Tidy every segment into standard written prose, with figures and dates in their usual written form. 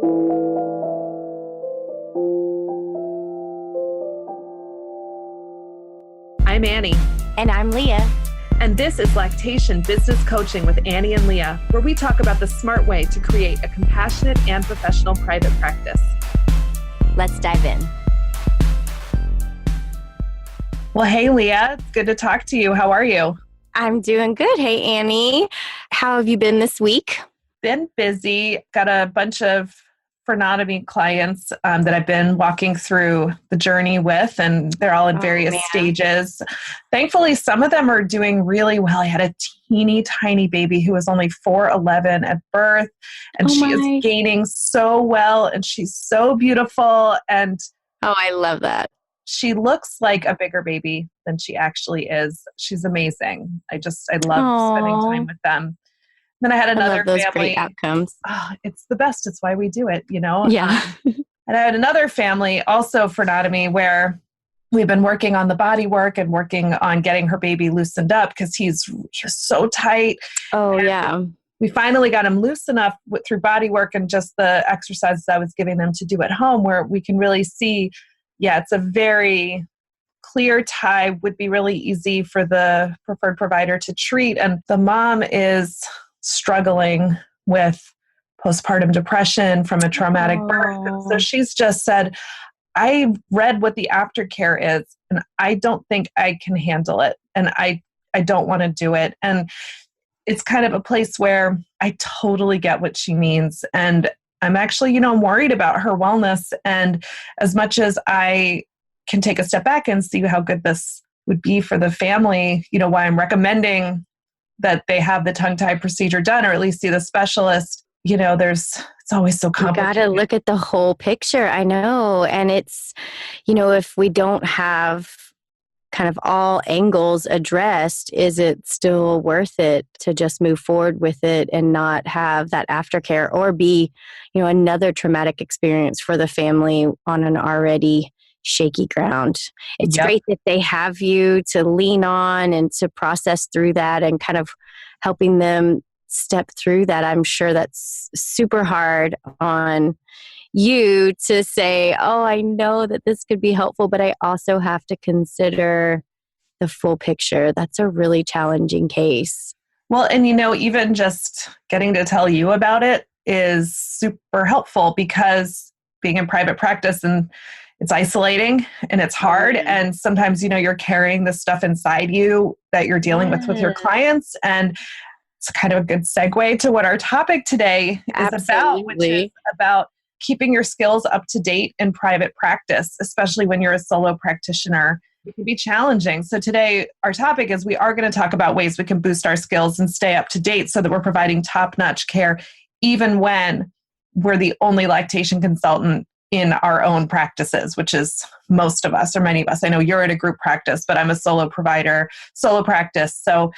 I'm Annie. And I'm Leah. And this is Lactation Business Coaching with Annie and Leah, where we talk about the smart way to create a compassionate and professional private practice. Let's dive in. Well, hey, Leah, it's good to talk to you. How are you? I'm doing good. Hey, Annie. How have you been this week? Been busy. Got a bunch of phrenology clients that I've been walking through the journey with, and they're all in various stages. Thankfully, some of them are doing really well. I had a teeny tiny baby who was only 4'11" at birth, and she is gaining so well, and she's so beautiful. And I love that. She looks like a bigger baby than she actually is. She's amazing. I love spending time with them. Then I had another those family. Great outcomes. Oh, it's the best. It's why we do it, you know? Yeah. And I had another family also for anatomy where we've been working on the body work and working on getting her baby loosened up because he's just so tight. Oh, and yeah. We finally got him loose enough through body work and just the exercises I was giving them to do at home where we can really see, it's a very clear tie, would be really easy for the preferred provider to treat. And the mom is struggling with postpartum depression from a traumatic birth. And so she's just said, I read what the aftercare is, and I don't think I can handle it. And I don't want to do it. And it's kind of a place where I totally get what she means. And I'm actually, I'm worried about her wellness. And as much as I can take a step back and see how good this would be for the family, why I'm recommending that they have the tongue tie procedure done, or at least see the specialist. It's always so complicated. You got to look at the whole picture. I know. And it's, if we don't have kind of all angles addressed, is it still worth it to just move forward with it and not have that aftercare or be, another traumatic experience for the family on an already shaky ground? It's great that they have you to lean on and to process through that and kind of helping them step through that. I'm sure that's super hard on you to say, I know that this could be helpful, but I also have to consider the full picture. That's a really challenging case. Well, and even just getting to tell you about it is super helpful because being in private practice and it's isolating and it's hard. And sometimes, you're carrying the stuff inside you that you're dealing with your clients. And it's kind of a good segue to what our topic today is about, which is about keeping your skills up to date in private practice, especially when you're a solo practitioner. It can be challenging. So today, our topic is we are going to talk about ways we can boost our skills and stay up to date so that we're providing top-notch care, even when we're the only lactation consultant in our own practices, which is most of us or many of us. I know you're in a group practice, but I'm a solo provider, solo practice. So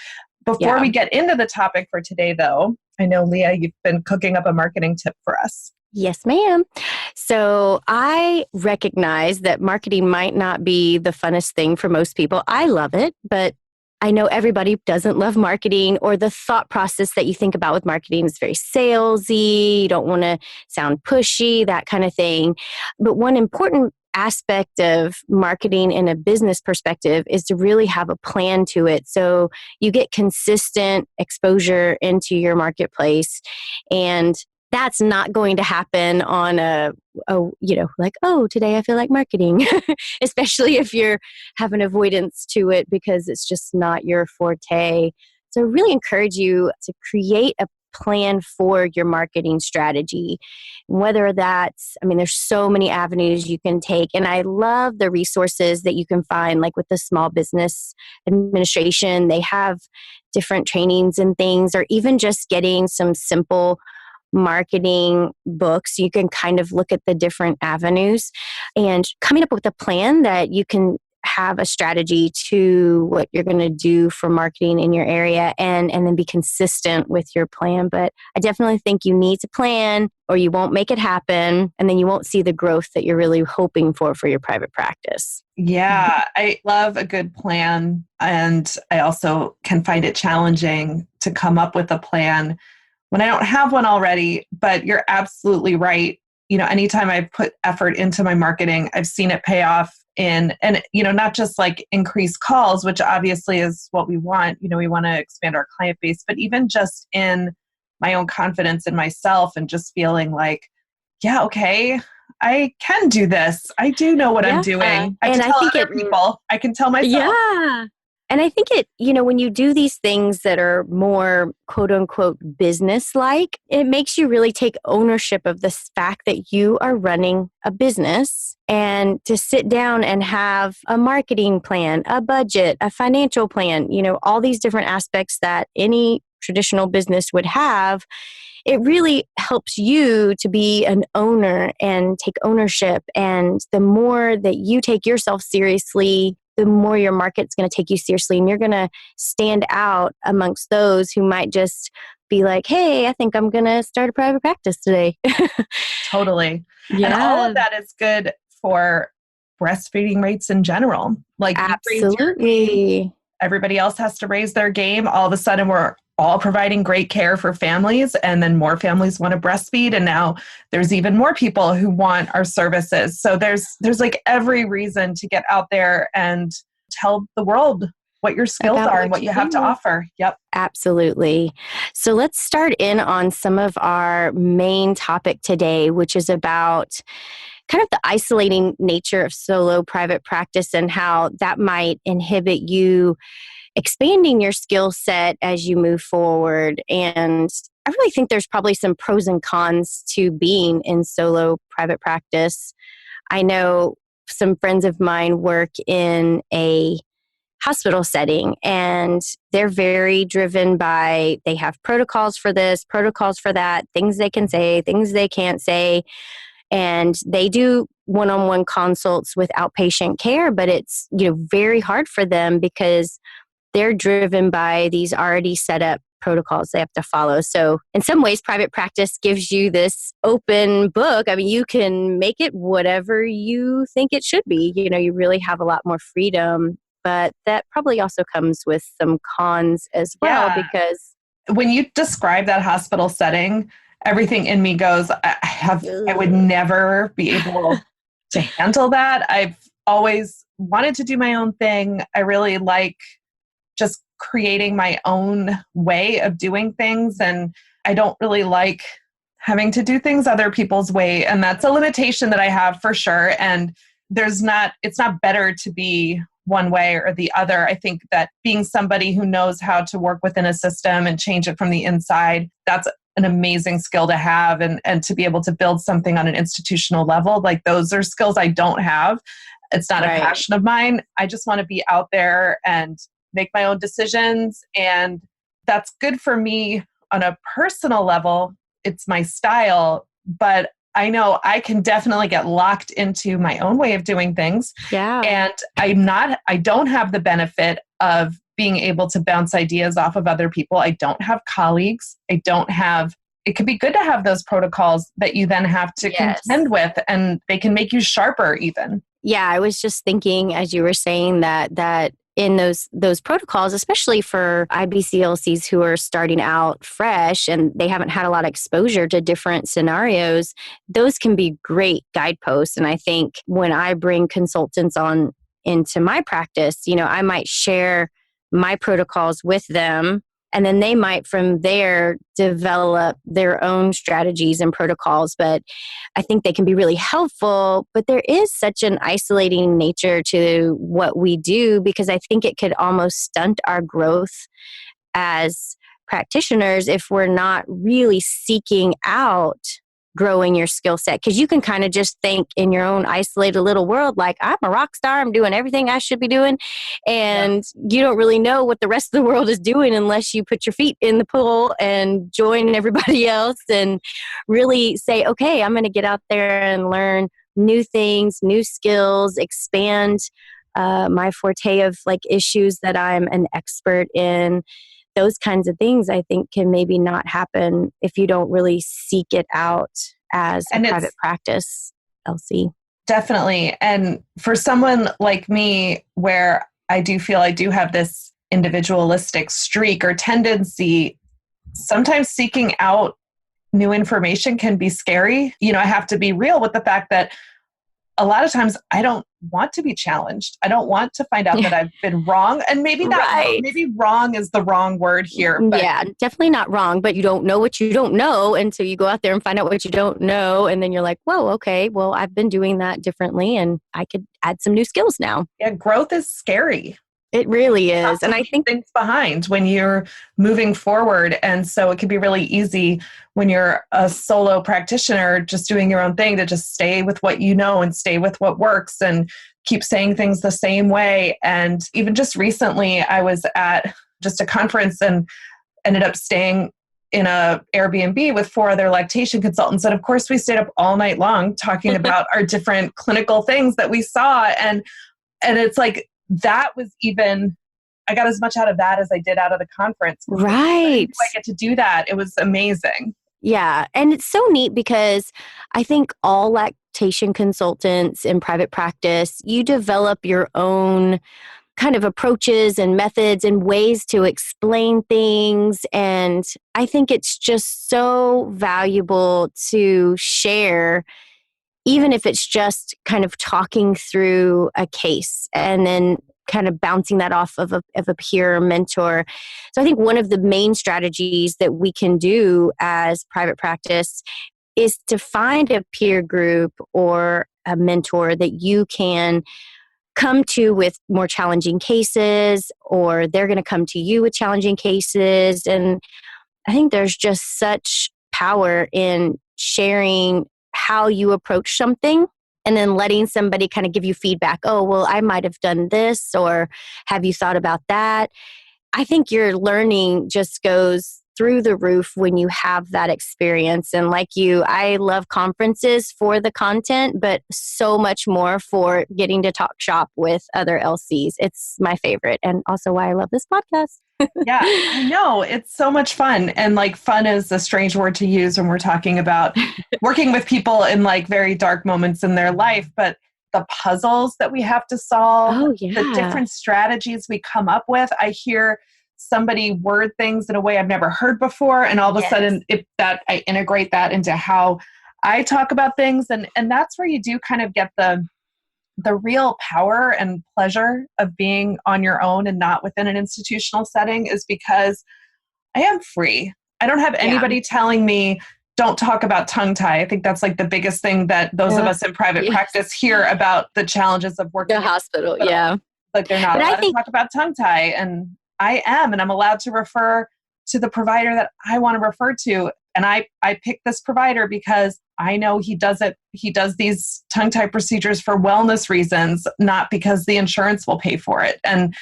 before we get into the topic for today, though, I know, Leah, you've been cooking up a marketing tip for us. Yes, ma'am. So I recognize that marketing might not be the funnest thing for most people. I love it, but I know everybody doesn't love marketing, or the thought process that you think about with marketing is very salesy. You don't want to sound pushy, that kind of thing. But one important aspect of marketing in a business perspective is to really have a plan to it. So you get consistent exposure into your marketplace, and that's not going to happen on today I feel like marketing, especially if you're have an avoidance to it because it's just not your forte. So I really encourage you to create a plan for your marketing strategy, whether that's, there's so many avenues you can take. And I love the resources that you can find, like with the Small Business Administration. They have different trainings and things, or even just getting some simple marketing books. You can kind of look at the different avenues and coming up with a plan that you can have a strategy to what you're going to do for marketing in your area and then be consistent with your plan. But I definitely think you need to plan or you won't make it happen. And then you won't see the growth that you're really hoping for your private practice. Yeah, I love a good plan. And I also can find it challenging to come up with a plan when I don't have one already. But you're absolutely right. anytime I've put effort into my marketing, I've seen it pay off not just like increase calls, which obviously is what we want. We want to expand our client base, but even just in my own confidence in myself and just feeling like, yeah, okay, I can do this. I do know what I'm doing. I can tell other people. I can tell myself. Yeah. And I think when you do these things that are more quote unquote business like, it makes you really take ownership of this fact that you are running a business, and to sit down and have a marketing plan, a budget, a financial plan, all these different aspects that any traditional business would have. It really helps you to be an owner and take ownership. And the more that you take yourself seriously, the more your market's going to take you seriously, and you're going to stand out amongst those who might just be like, hey, I think I'm going to start a private practice today. Totally. Yeah. And all of that is good for breastfeeding rates in general. Like, absolutely. Everybody else has to raise their game. All of a sudden, we're all providing great care for families, and then more families want to breastfeed, and now there's even more people who want our services. So there's like every reason to get out there and tell the world what your skills are and what you have to offer. Yep. Absolutely. So let's start in on some of our main topic today, which is about kind of the isolating nature of solo private practice and how that might inhibit you expanding your skill set as you move forward. And I really think there's probably some pros and cons to being in solo private practice. I know some friends of mine work in a hospital setting, and they're very driven by, they have protocols for this, protocols for that, things they can say, things they can't say. And they do one-on-one consults with outpatient care, but it's very hard for them because they're driven by these already set up protocols they have to follow. So in some ways, private practice gives you this open book. I mean, you can make it whatever you think it should be. You really have a lot more freedom, but that probably also comes with some cons as well. Yeah. Because when you describe that hospital setting, everything in me goes, I would never be able to handle that. I've always wanted to do my own thing. I really like just creating my own way of doing things. And I don't really like having to do things other people's way. And that's a limitation that I have for sure. And it's not better to be one way or the other. I think that being somebody who knows how to work within a system and change it from the inside, that's an amazing skill to have. And to be able to build something on an institutional level, like those are skills I don't have. It's not a passion of mine. I just want to be out there and make my own decisions. And that's good for me on a personal level. It's my style, but I know I can definitely get locked into my own way of doing things. Yeah. And I don't have the benefit of being able to bounce ideas off of other people. I don't have colleagues. It can be good to have those protocols that you then have to contend with, and they can make you sharper even. Yeah. I was just thinking as you were saying that in those protocols, especially for IBCLCs who are starting out fresh and they haven't had a lot of exposure to different scenarios, those can be great guideposts. And I think when I bring consultants on into my practice, I might share my protocols with them, and then they might from there develop their own strategies and protocols. But I think they can be really helpful. But there is such an isolating nature to what we do, because I think it could almost stunt our growth as practitioners if we're not really seeking out growing your skill set. Because you can kind of just think in your own isolated little world, like, I'm a rock star, I'm doing everything I should be doing. And you don't really know what the rest of the world is doing unless you put your feet in the pool and join everybody else and really say, okay, I'm going to get out there and learn new things, new skills, expand my forte of like issues that I'm an expert in. Those kinds of things I think can maybe not happen if you don't really seek it out as a private practice, LC. Definitely. And for someone like me, where I do feel I do have this individualistic streak or tendency, sometimes seeking out new information can be scary. I have to be real with the fact that a lot of times I don't want to be challenged. I don't want to find out that I've been wrong. And Right. maybe wrong is the wrong word here, but Yeah, definitely not wrong, but you don't know what you don't know until you go out there and find out what you don't know. And then you're like, whoa, okay, well, I've been doing that differently and I could add some new skills now. yeah, growth is scary. It really Have is. to And I leave think, things behind when you're moving forward. And so it can be really easy when you're a solo practitioner just doing your own thing to just stay with what you know and stay with what works and keep saying things the same way. And even just recently, I was at just a conference and ended up staying in a Airbnb with 4 other lactation consultants. And of course, we stayed up all night long talking about our different clinical things that we saw. And it's like, that was even, I got as much out of that as I did out of the conference. right. I get to do that. It was amazing. Yeah. And it's so neat because I think all lactation consultants in private practice, you develop your own kind of approaches and methods and ways to explain things. And I think it's just so valuable to share, even if it's just kind of talking through a case and then kind of bouncing that off of a peer or mentor. So I think one of the main strategies that we can do as private practice is to find a peer group or a mentor that you can come to with more challenging cases, or they're going to come to you with challenging cases. And I think there's just such power in sharing how you approach something and then letting somebody kind of give you feedback. Oh, well, I might have done this, or have you thought about that? I think your learning just goes through the roof when you have that experience. And like you, I love conferences for the content, but so much more for getting to talk shop with other LCs. It's my favorite, and also why I love this podcast. Yeah, I know. It's so much fun. And like, fun is a strange word to use when we're talking about working with people in like very dark moments in their life. But the puzzles that we have to solve, Oh, the yeah. different strategies we come up with. I hear somebody word things in a way I've never heard before. And all of a sudden, I integrate that into how I talk about things. And that's where you do kind of get the real power and pleasure of being on your own and not within an institutional setting, is because I am free. I don't have anybody telling me, don't talk about tongue tie. I think that's like the biggest thing that those of us in private practice hear about the challenges of working The hospital. Yeah. Like, they're not allowed to talk about tongue tie. And I am, and I'm allowed to refer to the provider that I want to refer to. And I picked this provider because I know he does these tongue tie procedures for wellness reasons, not because the insurance will pay for it. And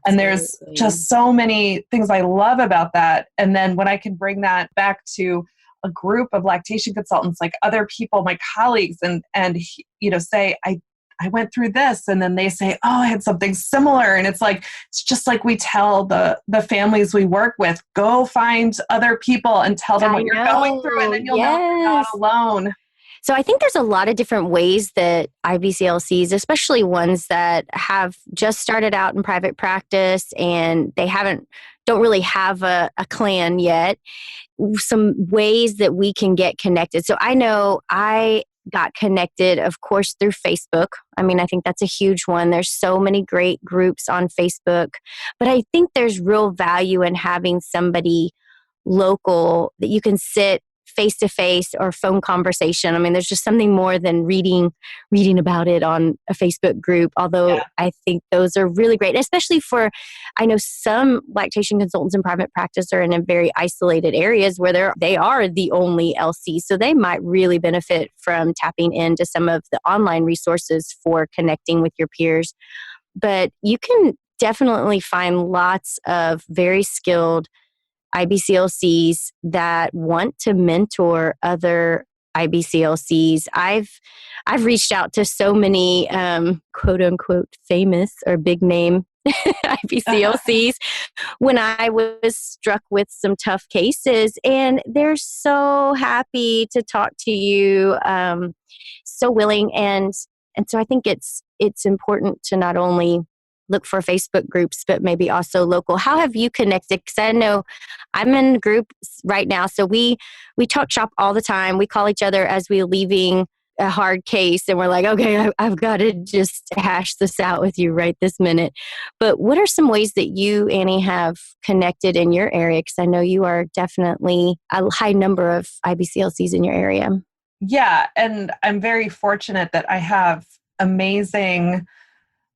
there's just so many things I love about that. And then when I can bring that back to a group of lactation consultants, like other people, my colleagues, and say, I went through this, and then they say, oh, I had something similar. And it's just like we tell the families we work with, go find other people and tell them what you're going through, and then you'll know you're not alone. So I think there's a lot of different ways that IBCLCs, especially ones that have just started out in private practice and they don't really have a clan yet, some ways that we can get connected. So I know I got connected, of course, through Facebook. I mean, I think that's a huge one. There's so many great groups on Facebook, but I think there's real value in having somebody local that you can sit face to face or phone conversation. I mean, there's just something more than reading about it on a Facebook group, although I think those are really great, especially I know some lactation consultants in private practice are in very isolated areas where they are the only LC. So they might really benefit from tapping into some of the online resources for connecting with your peers. But you can definitely find lots of very skilled IBCLCs that want to mentor other IBCLCs. I've reached out to so many quote unquote famous or big name IBCLCs when I was struck with some tough cases, and they're so happy to talk to you, so willing, and so I think it's important to not only look for Facebook groups, but maybe also local. How have you connected? Because I know I'm in groups right now. So we talk shop all the time. We call each other as we're leaving a hard case and we're like, okay, I've got to just hash this out with you right this minute. But what are some ways that you, Annie, have connected in your area? Because I know you are definitely a high number of IBCLCs in your area. Yeah, and I'm very fortunate that I have amazing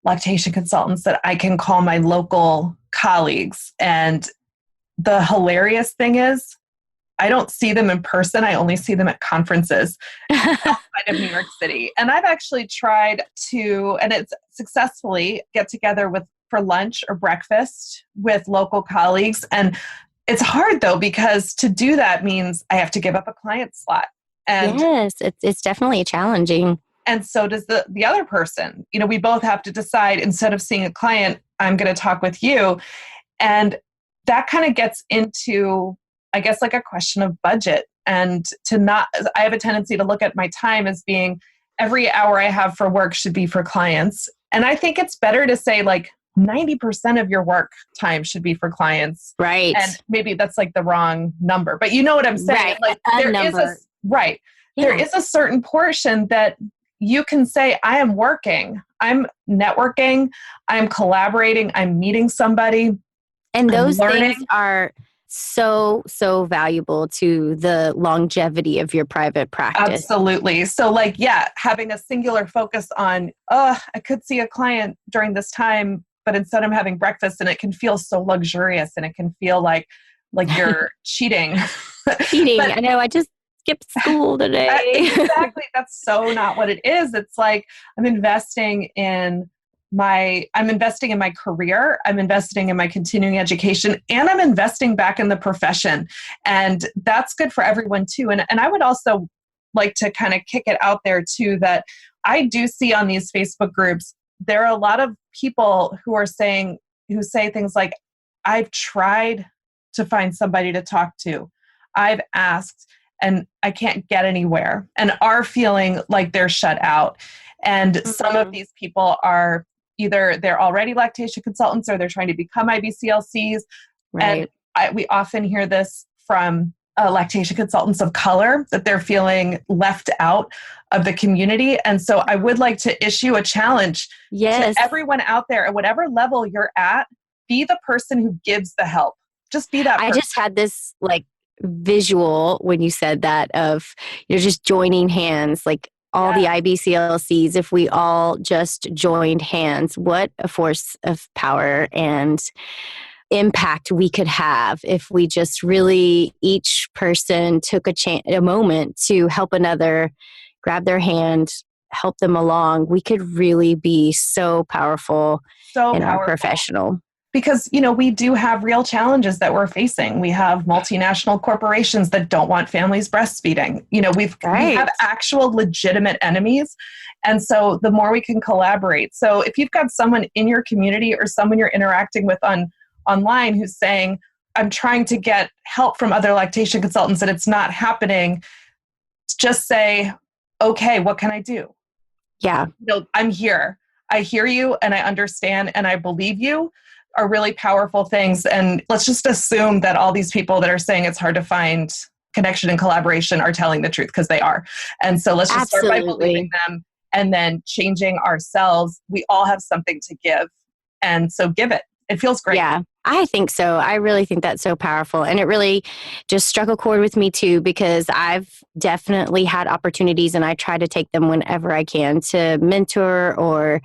lactation consultants that I can call my local colleagues. And the hilarious thing is, I don't see them in person. I only see them at conferences outside of New York City. And I've actually tried to, and it's successfully, get together for lunch or breakfast with local colleagues. And it's hard though, because to do that means I have to give up a client slot. And yes, it's definitely challenging. And so does the other person. We both have to decide, instead of seeing a client, I'm going to talk with you. And that kind of gets into, I guess, like a question of budget. And I have a tendency to look at my time as being every hour I have for work should be for clients. And I think it's better to say like 90% of your work time should be for clients. Right. And maybe that's like the wrong number, but you know what I'm saying? Right. Like right. Yeah. There is a certain portion that you can say, I am working, I'm networking, I'm collaborating, I'm meeting somebody. And those things are so valuable to the longevity of your private practice. Absolutely. So having a singular focus on, I could see a client during this time, but instead I'm having breakfast, and it can feel so luxurious, and it can feel like you're cheating. But, I know, I just skipped school today. Exactly. That's so not what it is. It's like I'm investing in my career, I'm investing in my continuing education, and I'm investing back in the profession. And that's good for everyone too. And I would also like to kind of kick it out there too, that I do see on these Facebook groups, there are a lot of people who say things like, I've tried to find somebody to talk to. I've asked and I can't get anywhere, and are feeling like they're shut out. And some of these people are either they're already lactation consultants or they're trying to become IBCLCs. Right. And we often hear this from lactation consultants of color, that they're feeling left out of the community. And so I would like to issue a challenge to everyone out there at whatever level you're at, be the person who gives the help. Just be that person. I just had this visual when you said that of, just joining hands, all the IBCLCs, if we all just joined hands, what a force of power and impact we could have if we just really, each person took a moment to help another, grab their hand, help them along. We could really be so powerful our professional. Because, we do have real challenges that we're facing. We have multinational corporations that don't want families breastfeeding. We have actual legitimate enemies. And so the more we can collaborate. So if you've got someone in your community or someone you're interacting with online who's saying, I'm trying to get help from other lactation consultants and it's not happening, just say, okay, what can I do? Yeah. I'm here. I hear you and I understand and I believe you, are really powerful things. And let's just assume that all these people that are saying it's hard to find connection and collaboration are telling the truth, because they are. And so let's just start by believing them and then changing ourselves. We all have something to give. And so give it. It feels great. Yeah, I think so. I really think that's so powerful. And it really just struck a chord with me too, because I've definitely had opportunities and I try to take them whenever I can to mentor or,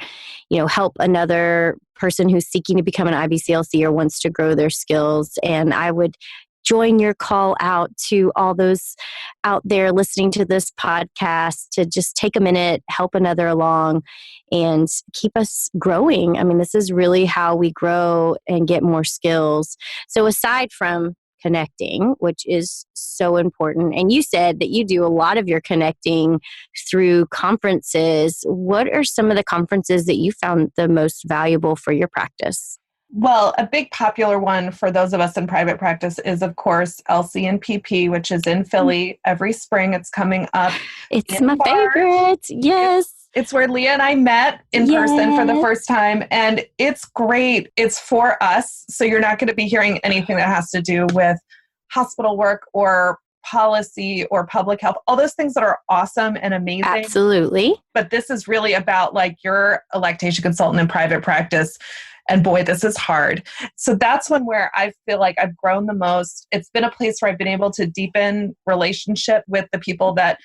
help another person who's seeking to become an IBCLC or wants to grow their skills. And I would join your call out to all those out there listening to this podcast to just take a minute, help another along, and keep us growing. I mean, this is really how we grow and get more skills. So aside from connecting, which is so important, and you said that you do a lot of your connecting through conferences, what are some of the conferences that you found the most valuable for your practice? Well, a big popular one for those of us in private practice is, of course, LCNPP, which is in Philly every spring. It's coming up. It's my favorite. Yes. It's where Leah and I met in person for the first time, and it's great. It's for us. So you're not going to be hearing anything that has to do with hospital work or policy or public health, all those things that are awesome and amazing. Absolutely. But this is really about like you're a lactation consultant in private practice. And boy, this is hard. So that's one where I feel like I've grown the most. It's been a place where I've been able to deepen relationship with the people that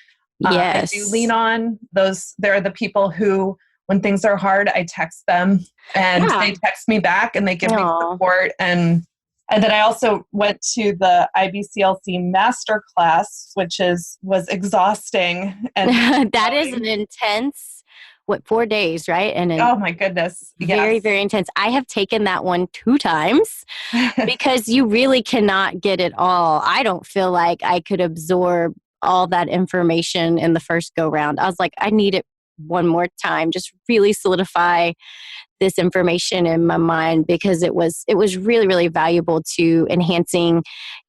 I do lean on. They're the people who, when things are hard, I text them and they text me back and they give me support. And then I also went to the Ibclc master class, which was exhausting. And that is an intense, 4 days, right? And oh my goodness. Very, very intense. I have taken that one 2 times because you really cannot get it all. I don't feel like I could absorb all that information in the first go round. I was like, I need it one more time, just really solidify this information in my mind, because it was really, really valuable to enhancing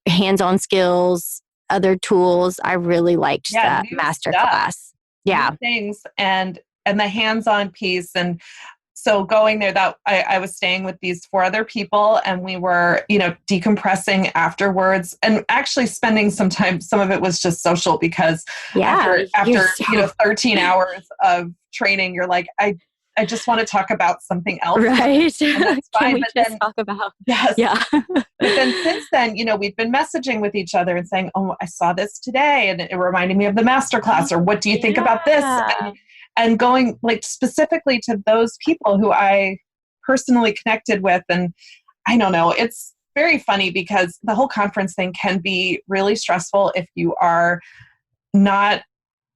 hands-on skills, other tools. I really liked that master class. Yeah. New things and the hands-on piece. And so going there, that I was staying with these 4 other people, and we were, decompressing afterwards, and actually spending some time. Some of it was just social, because after 13 hours of training, you're like, I just want to talk about something else. Right. And that's fine. Can we just talk about? Yes. Yeah. But then since then, we've been messaging with each other and saying, oh, I saw this today, and it reminded me of the masterclass, or what do you think about this? And going like specifically to those people who I personally connected with. And I don't know, it's very funny because the whole conference thing can be really stressful if you are not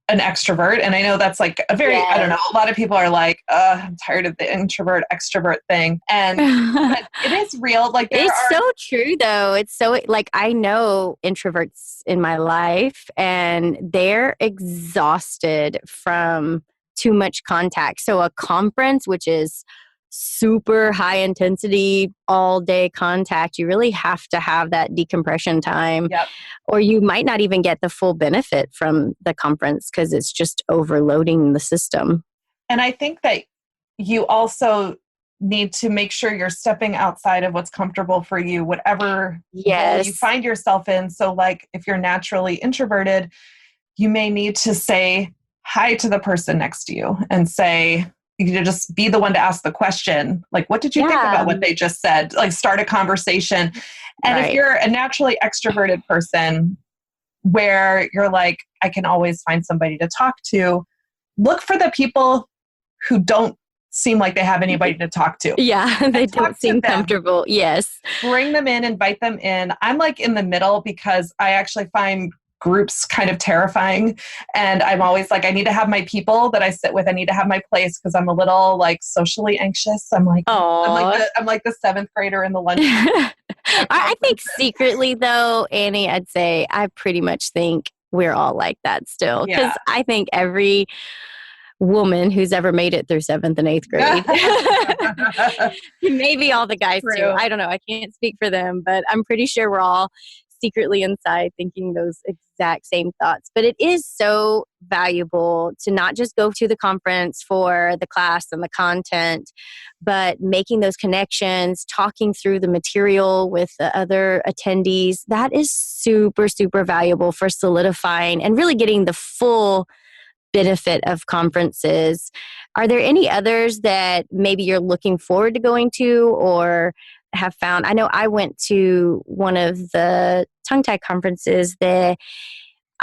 an extrovert. And I know that's like a very, I don't know, a lot of people are like, I'm tired of the introvert extrovert thing. And but it is real. Like so true though. It's so like, I know introverts in my life and they're exhausted from too much contact. So a conference, which is super high intensity, all day contact, you really have to have that decompression time, or you might not even get the full benefit from the conference because it's just overloading the system. And I think that you also need to make sure you're stepping outside of what's comfortable for you, whatever role you find yourself in. So like if you're naturally introverted, you may need to say hi to the person next to you and say, you just be the one to ask the question. Like, what did you think about what they just said? Like start a conversation. And if you're a naturally extroverted person where you're like, I can always find somebody to talk to, look for the people who don't seem like they have anybody to talk to. Yeah, they don't seem comfortable. Yes. Bring them in, invite them in. I'm like in the middle because I actually find groups kind of terrifying. And I'm always like, I need to have my people that I sit with. I need to have my place because I'm a little like socially anxious. I'm like the 7th grader in the lunch. I think secretly though, Annie, I'd say I pretty much think we're all like that still. Because I think every woman who's ever made it through 7th and 8th grade, maybe all the guys too. I don't know. I can't speak for them, but I'm pretty sure we're all secretly inside thinking those exact same thoughts. But it is so valuable to not just go to the conference for the class and the content, but making those connections, talking through the material with the other attendees. That is super, super valuable for solidifying and really getting the full benefit of conferences. Are there any others that maybe you're looking forward to going to or have found? I know I went to one of the tongue-tied conferences, the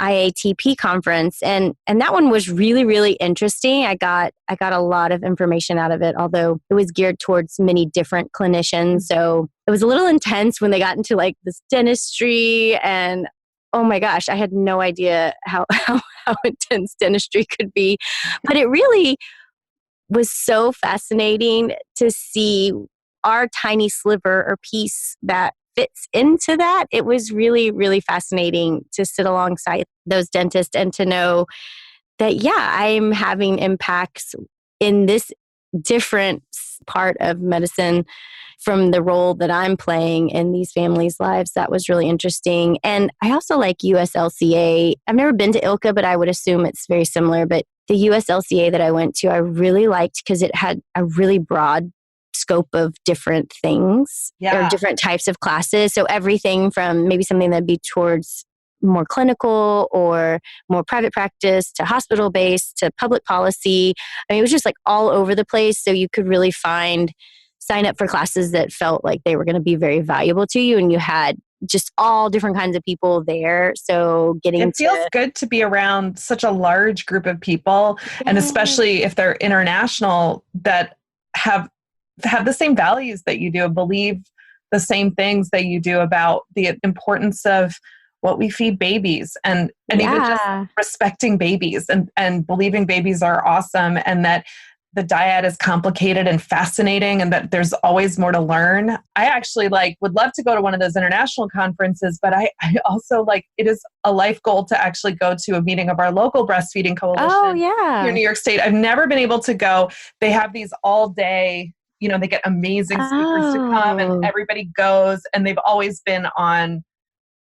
IATP conference, and that one was really, really interesting. I got a lot of information out of it, although it was geared towards many different clinicians. So it was a little intense when they got into like this dentistry, and oh my gosh, I had no idea how intense dentistry could be. But it really was so fascinating to see our tiny sliver or piece that fits into that. It was really, really fascinating to sit alongside those dentists and to know that, I'm having impacts in this different part of medicine from the role that I'm playing in these families' lives. That was really interesting. And I also like USLCA. I've never been to ILCA, but I would assume it's very similar. But the USLCA that I went to, I really liked because it had a really broad scope of different things or different types of classes. So everything from maybe something that'd be towards more clinical or more private practice to hospital based to public policy. I mean, it was just like all over the place. So you could really sign up for classes that felt like they were going to be very valuable to you. And you had just all different kinds of people there. So it feels good to be around such a large group of people. And especially if they're international, that have the same values that you do, believe the same things that you do about the importance of what we feed babies and even just respecting babies and believing babies are awesome and that the dyad is complicated and fascinating and that there's always more to learn. I actually would love to go to one of those international conferences, but I also it is a life goal to actually go to a meeting of our local breastfeeding coalition here in New York State. I've never been able to go. They have these all day, they get amazing speakers to come and everybody goes, and they've always been on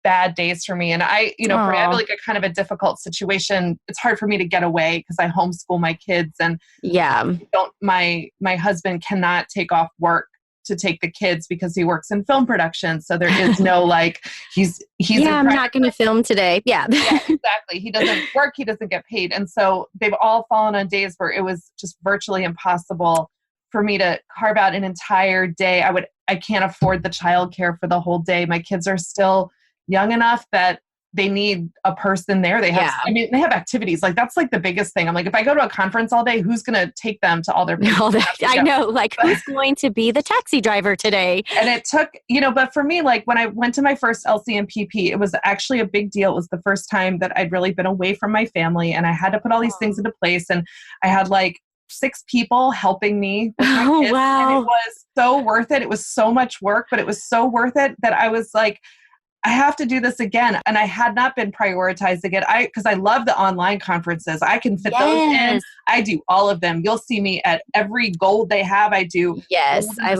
bad days for me. And I have a kind of a difficult situation. It's hard for me to get away because I homeschool my kids and my husband cannot take off work to take the kids because he works in film production. So there is no he's I'm not going to film today. Yeah, exactly. He doesn't work. He doesn't get paid. And so they've all fallen on days where it was just virtually impossible for me to carve out an entire day. I can't afford the childcare for the whole day. My kids are still young enough that they need a person there. They have, they have activities. That's the biggest thing. I'm if I go to a conference all day, who's going to take them to all their places? I know, who's going to be the taxi driver today? And it took, but for me, when I went to my first LCMPP, it was actually a big deal. It was the first time that I'd really been away from my family and I had to put all these things into place. And I had 6 people helping me with my kids. Wow. And it was so worth it. It was so much work, but it was so worth it that I was I have to do this again. And I had not been prioritizing it. Because I love the online conferences. I can fit those in. I do all of them. You'll see me at every gold they have. I do. Yes, I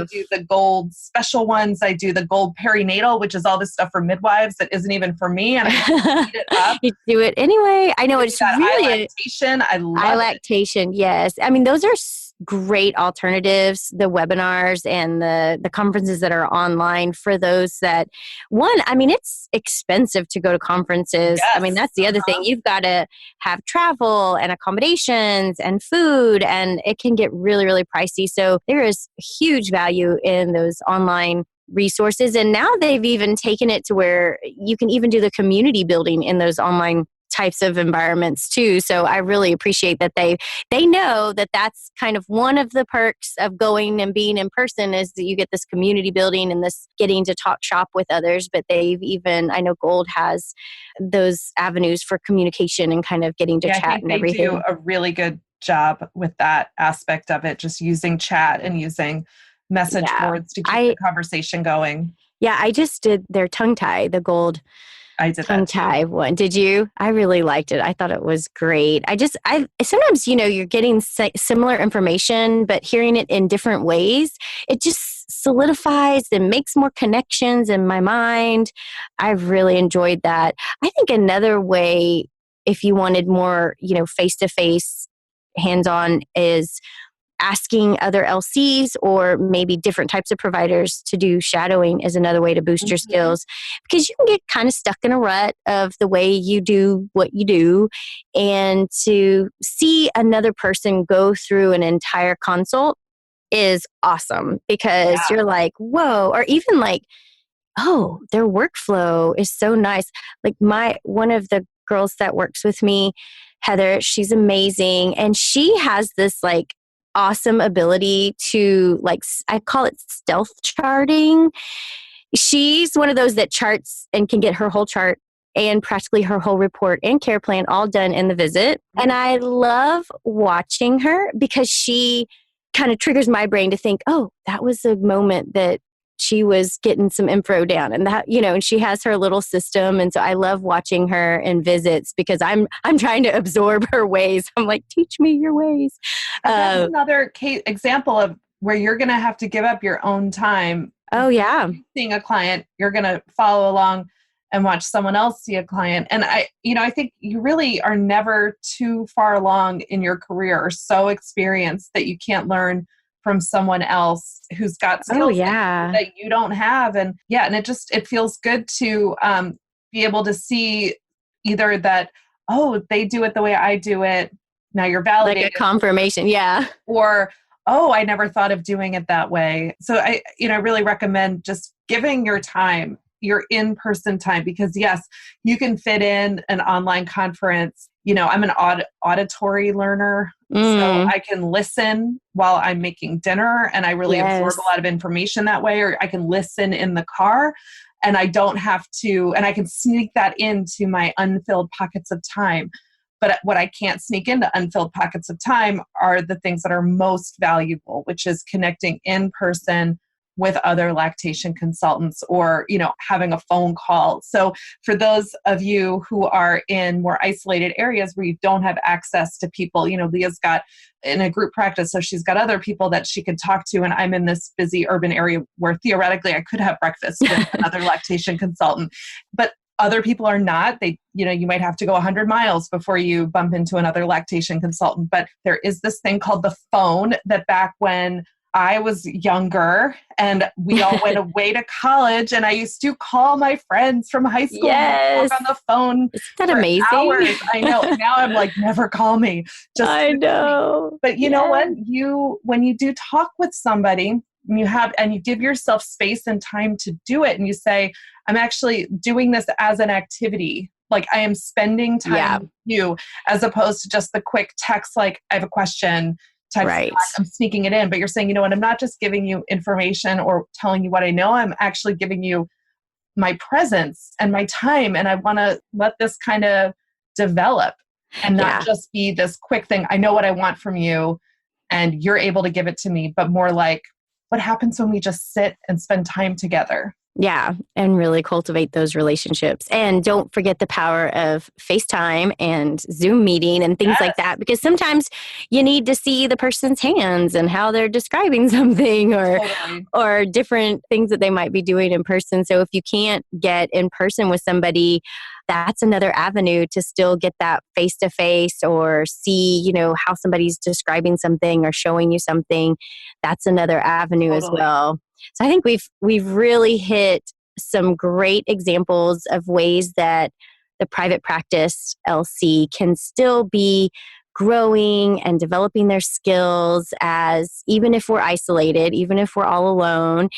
do the gold special ones. I do the gold perinatal, which is all this stuff for midwives that isn't even for me. And I eat it up. You do it anyway. I know it's really lactation. I love lactation. Yes. I mean, those are great alternatives, the webinars and the conferences that are online for those that it's expensive to go to conferences. Yes. I mean, that's the other thing. You've got to have travel and accommodations and food, and it can get really, really pricey. So there is huge value in those online resources. And now they've even taken it to where you can even do the community building in those online types of environments too. So I really appreciate that they know that that's kind of one of the perks of going and being in person is that you get this community building and this getting to talk shop with others. But I know Gold has those avenues for communication and kind of getting to chat and everything. They do a really good job with that aspect of it, just using chat and using message boards to keep the conversation going. Yeah, I just did their tongue tie, the Gold tongue tie one. Did you? I really liked it. I thought it was great. Sometimes, you're getting similar information, but hearing it in different ways, it just solidifies and makes more connections in my mind. I've really enjoyed that. I think another way, if you wanted more, face-to-face hands-on, is asking other LCs or maybe different types of providers to do shadowing is another way to boost your skills, because you can get kind of stuck in a rut of the way you do what you do, and to see another person go through an entire consult is awesome because you're like, whoa, or even oh, their workflow is so nice. One of the girls that works with me, Heather, she's amazing. And she has this awesome ability to I call it stealth charting. She's one of those that charts and can get her whole chart and practically her whole report and care plan all done in the visit. And I love watching her because she kind of triggers my brain to think, oh, that was a moment that she was getting some info down, and that, and she has her little system. And so I love watching her in visits because I'm trying to absorb her ways. I'm like, teach me your ways. That's another example of where you're going to have to give up your own time. Oh yeah. Seeing a client, you're going to follow along and watch someone else see a client. And I think you really are never too far along in your career or so experienced that you can't learn from someone else who's got skills that you don't have. And it feels good to be able to see either that, oh, they do it the way I do it. Now you're validated. Like a confirmation. Yeah. Or, oh, I never thought of doing it that way. So I really recommend just giving your time, your in-person time, because yes, you can fit in an online conference. I'm an auditory learner, so I can listen while I'm making dinner, and I really absorb a lot of information that way, or I can listen in the car, and I don't have to, and I can sneak that into my unfilled pockets of time. But what I can't sneak into unfilled pockets of time are the things that are most valuable, which is connecting in person with other lactation consultants, or, having a phone call. So for those of you who are in more isolated areas where you don't have access to people, Leah's got in a group practice, so she's got other people that she can talk to. And I'm in this busy urban area where theoretically I could have breakfast with another lactation consultant, but other people are not. You might have to go 100 miles before you bump into another lactation consultant. But there is this thing called the phone that back when I was younger and we all went away to college, and I used to call my friends from high school and talk on the phone. Isn't that amazing? Hours. I know. Now I'm like, never call me. I know. But you know what? When you do talk with somebody, and you give yourself space and time to do it, and you say, I'm actually doing this as an activity. Like, I am spending time with you, as opposed to just the quick text, like, I have a question. Right. I'm sneaking it in, but you're saying, you know what, I'm not just giving you information or telling you what I know. I'm actually giving you my presence and my time. And I want to let this kind of develop and not just be this quick thing. I know what I want from you and you're able to give it to me, but more like, what happens when we just sit and spend time together? Yeah, and really cultivate those relationships. And don't forget the power of FaceTime and Zoom meeting and things like that, because sometimes you need to see the person's hands and how they're describing something, or different things that they might be doing in person. So if you can't get in person with somebody, that's another avenue to still get that face-to-face, or see, how somebody's describing something or showing you something. That's another avenue as well. So I think we've really hit some great examples of ways that the private practice LC can still be growing and developing their skills, as even if we're isolated, even if we're all alone.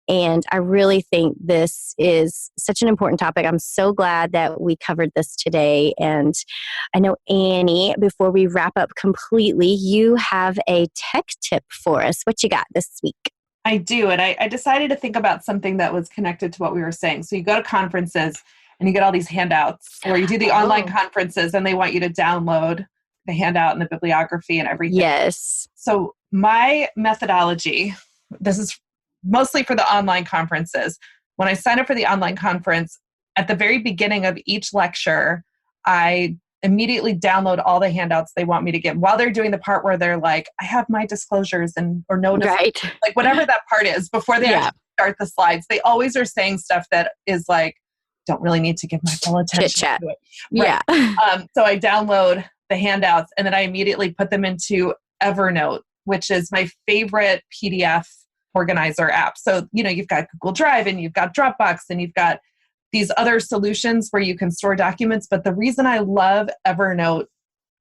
And I really think this is such an important topic. I'm so glad that we covered this today. And I know, Annie, before we wrap up completely, you have a tech tip for us. What you got this week? I do. And I decided to think about something that was connected to what we were saying. So you go to conferences and you get all these handouts, or you do the online conferences and they want you to download the handout and the bibliography and everything. Yes. So my methodology, this is mostly for the online conferences. When I sign up for the online conference, at the very beginning of each lecture, I immediately download all the handouts they want me to give, while they're doing the part where they're like, I have my disclosures or no disclosures, like whatever that part is, before they actually start the slides. They always are saying stuff that is like, don't really need to give my full attention to it. Right? Yeah. So I download the handouts and then I immediately put them into Evernote, which is my favorite PDF organizer app. So, you've got Google Drive and you've got Dropbox and you've got these other solutions where you can store documents. But the reason I love Evernote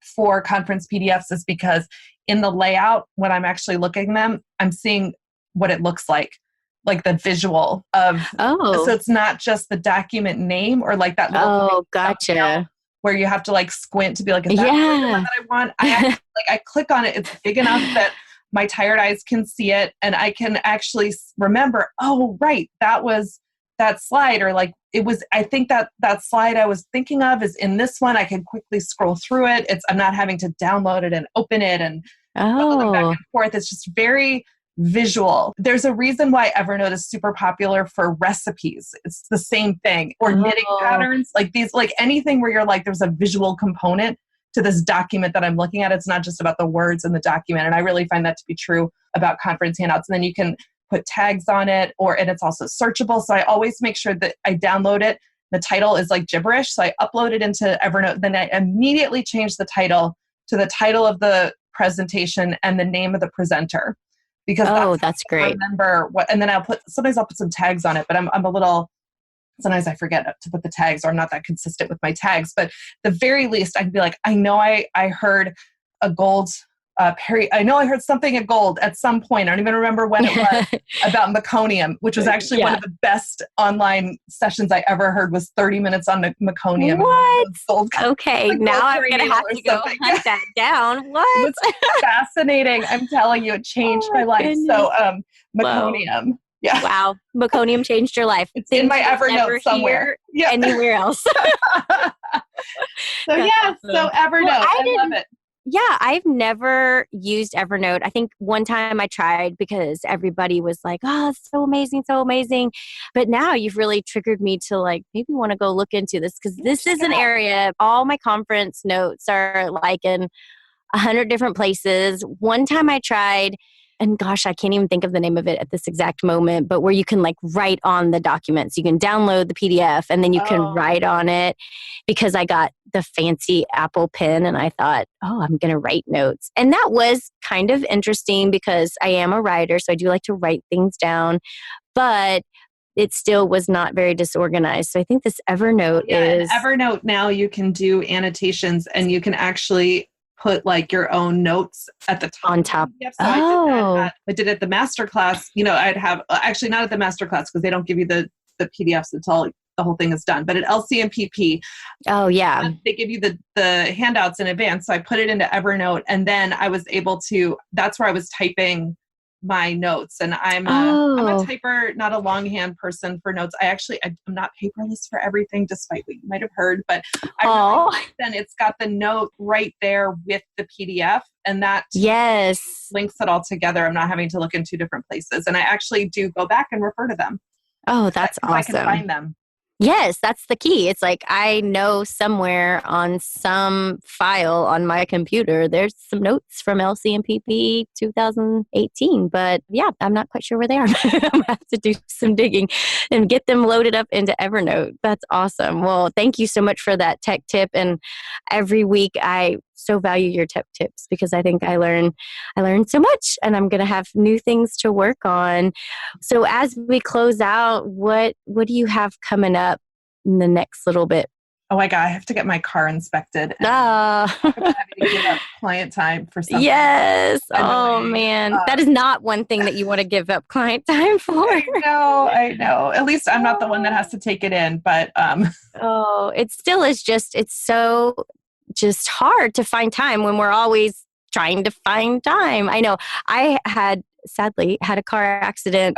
for conference PDFs is because in the layout, when I'm actually looking at them, I'm seeing what it looks like the visual of. So it's not just the document name or like that little. Gotcha. Where you have to squint to be like, is that the one that I want? I actually, I click on it. It's big enough that my tired eyes can see it, and I can actually remember, oh, right, that was that slide, or it was, I think that slide I was thinking of is in this one. I can quickly scroll through it. I'm not having to download it and open it and go back and forth. It's just very, visual. There's a reason why Evernote is super popular for recipes. It's the same thing. Or knitting patterns, like these, like anything where you're like, there's a visual component to this document that I'm looking at. It's not just about the words in the document. And I really find that to be true about conference handouts. And then you can put tags on it, and it's also searchable. So I always make sure that I download it. The title is like gibberish. So I upload it into Evernote. Then I immediately change the title to the title of the presentation and the name of the presenter. Because that's great. Remember what, and then sometimes I'll put some tags on it, but I'm a little, sometimes I forget to put the tags, or I'm not that consistent with my tags. But the very least, I can be like, I know I heard a gold I know I heard something at gold at some point. I don't even remember when it was about meconium, which was actually one of the best online sessions I ever heard. Was 30 minutes on meconium. What? Gold, okay, now I'm gonna have to go hunt that down. What? It was fascinating. I'm telling you, it changed my life. Goodness. So meconium. Whoa. Yeah. Wow. Meconium changed your life. It's in my Evernote somewhere. Yeah. Anywhere else. So Evernote. Well, I love it. Yeah, I've never used Evernote. I think one time I tried because everybody was like, oh, it's so amazing, so amazing. But now you've really triggered me to like maybe want to go look into this, because this is an area, all my conference notes are like in 100 different places. One time I tried, and gosh, I can't even think of the name of it at this exact moment, but where you can like write on the documents. You can download the PDF and then you can write on it, because I got the fancy Apple pen and I thought, I'm going to write notes. And that was kind of interesting because I am a writer, so I do like to write things down, but it still was not very disorganized. So I think this Evernote is... Evernote now you can do annotations and you can actually put like your own notes at the top. On top. Yep. So I did it at the masterclass. I'd have, actually not at the masterclass because they don't give you the PDFs until the whole thing is done. But at LCMPP, they give you the handouts in advance. So I put it into Evernote, and then I was able to, that's where I was typing my notes. And I'm a typer, not a longhand person for notes. I'm not paperless for everything, despite what you might have heard. But then it's got the note right there with the PDF, and that links it all together. I'm not having to look in two different places. And I actually do go back and refer to them. Oh, that's awesome. I can find them. Yes, that's the key. It's like I know somewhere on some file on my computer, there's some notes from LCMPP 2018, but I'm not quite sure where they are. I'm going to have to do some digging and get them loaded up into Evernote. That's awesome. Well, thank you so much for that tech tip. And every week I so value your tech tips, because I think I learn so much, and I'm going to have new things to work on. So as we close out, what do you have coming up in the next little bit? Oh my God, I have to get my car inspected. I'm having to give up client time for something. Yes. Oh man. That is not one thing that you want to give up client time for. I know. At least I'm not the one that has to take it in, but it still is it's so just hard to find time when we're always trying to find time. I know I sadly had a car accident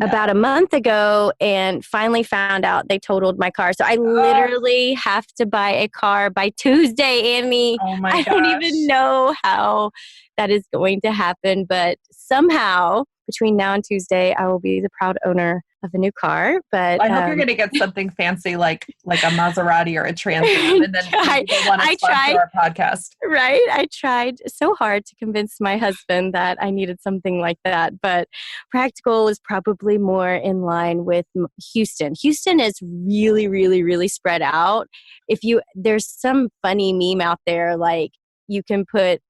about a month ago and finally found out they totaled my car. So I literally have to buy a car by Tuesday, Annie. Oh my gosh. I don't even know how that is going to happen, but somehow between now and Tuesday, I will be the proud owner of a new car. But I hope you're going to get something fancy like a Maserati or a Trans Am, and then I tried our podcast. Right. I tried so hard to convince my husband that I needed something like that, but practical is probably more in line with Houston. Houston is really, really, really spread out. There's some funny meme out there, like you can put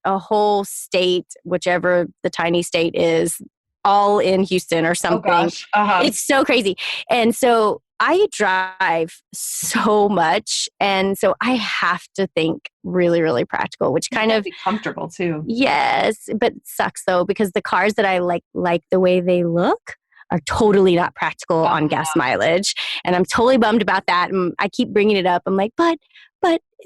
a whole state, whichever the tiny state is, all in Houston or something. Oh gosh. Uh-huh. It's so crazy. And so I drive so much. And so I have to think really, really practical, which kind of be comfortable too. Yes. But it sucks though, because the cars that I like the way they look are totally not practical on gas mileage. And I'm totally bummed about that. And I keep bringing it up. I'm like, but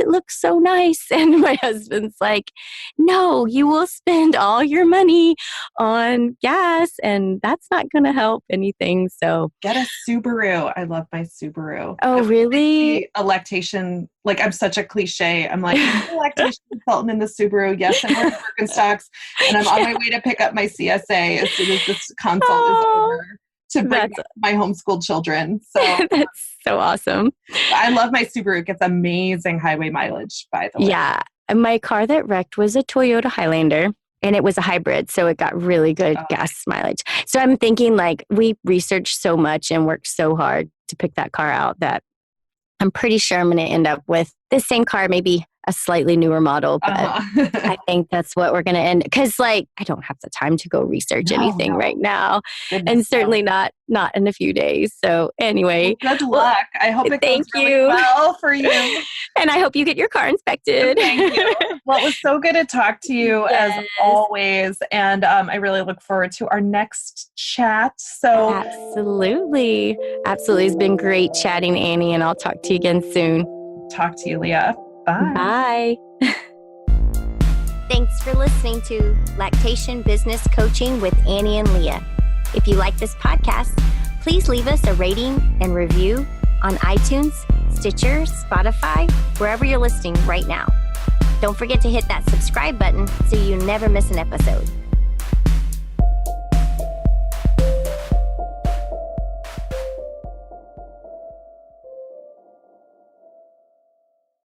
it looks so nice. And my husband's like, no, you will spend all your money on gas and that's not going to help anything. So get a Subaru. I love my Subaru. Oh, really? A lactation, like I'm such a cliche. I'm like, I'm a lactation consultant in the Subaru. Yes, I'm wearing Birkenstocks and I'm on my way to pick up my CSA as soon as this consult is over to bring back my homeschooled children. So that's so awesome. I love my Subaru. It gets amazing highway mileage, by the way. Yeah. My car that wrecked was a Toyota Highlander. And it was a hybrid, so it got really good gas mileage. So I'm thinking like we researched so much and worked so hard to pick that car out that I'm pretty sure I'm going to end up with the same car, maybe a slightly newer model. But I think that's what we're going to end. Because like I don't have the time to go research anything right now. And certainly not in a few days. So anyway. Well, good luck. I hope it goes really well for you. And I hope you get your car inspected. Thank you. Well, it was so good to talk to you as always. And I really look forward to our next chat. So Absolutely. It's been great chatting, Annie, and I'll talk to you again soon. Talk to you, Leah. Bye. Bye. Thanks for listening to Lactation Business Coaching with Annie and Leah. If you like this podcast, please leave us a rating and review on iTunes, Stitcher, Spotify, wherever you're listening right now. Don't forget to hit that subscribe button so you never miss an episode.